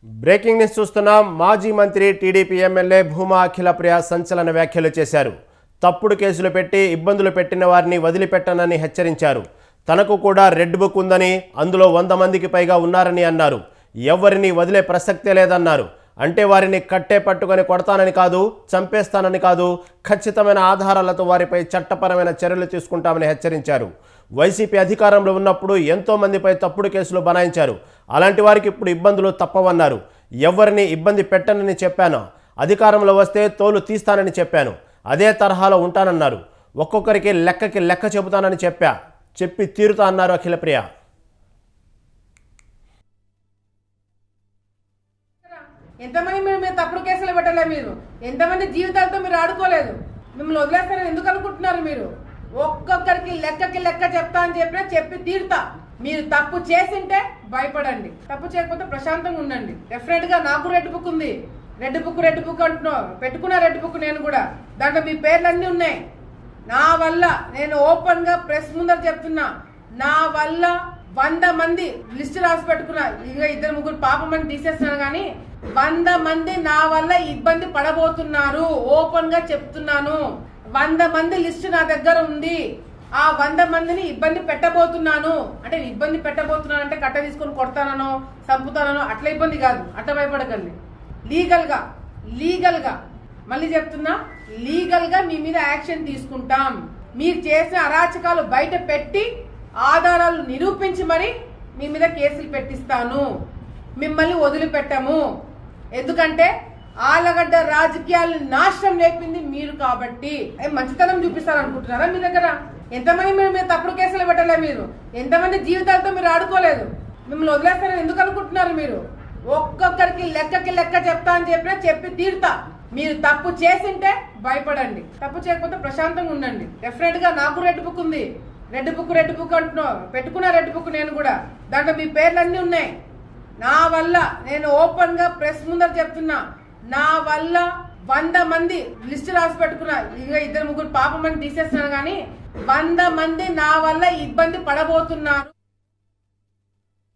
Breaking news చూస్తున్నాం. మాజీ మంత్రి టీడీపీ ఎమ్మెల్యే భూమా అఖిలప్రియ సంచలన వ్యాఖ్యలు చేశారు. తప్పుడు కేసులు పెట్టి ఇబ్బందులు పెట్టిన వారిని వదిలిపెట్టనని హెచ్చరించారు. తనకు కూడా రెడ్ బుక్ ఉందని, అందులో 100 మందికి పైగా ఉన్నారని అన్నారు. ఎవరిని వదిలే ప్రసక్తే లేదన్నారు. అంటే వారిని కట్టే పట్టుకొని కొడతానని కాదు, చంపేస్తానని కాదు, ఖచ్చితమైన ఆధారాలతో వారిపై చట్టపరమైన చర్యలు తీసుకుంటామని హెచ్చరించారు. వైసీపీ అధికారంలో ఉన్నప్పుడు ఎంతో మందిపై తప్పుడు కేసులు బనాయించారు. అలాంటి వారికి ఇప్పుడు ఇబ్బందులు తప్పవన్నారు. ఎవరిని ఇబ్బంది పెట్టనని చెప్పాను, అధికారంలో వస్తే తోలు తీస్తానని చెప్పాను, అదే తరహాలో ఉంటానన్నారు. ఒక్కొక్కరికి లెక్క చెబుతానని చెప్పి తీరుతా అన్నారు అఖిలప్రియ. ఎంతమంది మీరు తప్పుడు కేసులు పెట్టలే, మీరు ఎంతమంది జీవితాలతో మీరు ఆడుకోలేదు. మిమ్మల్ని వదిలేస్తారని ఎందుకు అనుకుంటున్నారు? మీరు ఒక్కొక్కరికి లెక్క చెప్తా అని చెప్పి తీరుతా. మీరు తప్పు చేసింటే భయపడండి, తప్పు చేయకపోతే ప్రశాంతంగా ఉండండి. డెఫినెట్ గా నాకు రెడ్ బుక్ ఉంది. రెడ్ బుక్ అంటున్నావు, పెట్టుకున్న రెడ్ బుక్ నేను కూడా. దాంట్లో మీ పేర్లన్నీ ఉన్నాయి. నా వల్ల నేను ఓపెన్ గా ప్రెస్ ముందర చెప్తున్నా, నా వల్ల 100 మంది లిస్ట్ రాసి పెట్టుకున్నా. ఇక 2-3 పాపమని తీసేస్తున్నాను, కానీ 100 మంది నా వల్ల ఇబ్బంది పడబోతున్నారు. ఓపెన్ గా చెప్తున్నాను. 100 మంది లిస్ట్ నా దగ్గర ఉంది. ఆ 100 మందిని ఇబ్బంది పెట్టబోతున్నాను. అంటే ఇబ్బంది పెట్టబోతున్నాను అంటే కట్ట తీసుకొని కొడతానో చంపుతానో అట్లా ఇబ్బంది కాదు. అట్లా భయపడకండి. లీగల్ గా మళ్ళీ చెప్తున్నా, లీగల్ గా మీ మీద యాక్షన్ తీసుకుంటాం. మీరు చేసిన అరాచకాలు బయట పెట్టి ఆధారాలు నిరూపించి మరి మీ మీద కేసులు పెట్టిస్తాను. మిమ్మల్ని వదిలిపెట్టము. ఎందుకంటే ఆలగడ్డ రాజకీయాలను నాశనం లేపింది మీరు కాబట్టి. మంచితనం చూపిస్తారనుకుంటున్నారా? మీ దగ్గర ఎంతమంది మీరు తప్పుడు కేసులు పెట్టలే, మీరు ఎంతమంది జీవితాలతో మీరు ఆడుకోలేదు. మిమ్మల్ని వదిలేస్తారని ఎందుకు అనుకుంటున్నారు? మీరు ఒక్కొక్కరికి లెక్క చెప్తా అని చెప్పి తీరుతా. మీరు తప్పు చేసింటే భయపడండి, తప్పు చేయకపోతే ప్రశాంతంగా ఉండండి. డెఫినెట్ గా నాకు రెడ్ బుక్ ఉంది. రెడ్ బుక్ అంటున్నావు, పెట్టుకున్న రెడ్ బుక్ నేను కూడా. దాంట్లో మీ పేర్లన్నీ ఉన్నాయి. నా వల్ల నేను ఓపెన్ గా ప్రెస్ ముందర చెప్తున్నా, నా వల్ల 100 మంది లిస్ట్ రాసి పెట్టుకున్నా. ఇక 2-3 పాపమని తీసేస్తున్నాను, కానీ 100 మంది నా వల్ల ఇబ్బంది పడబోతున్నారు.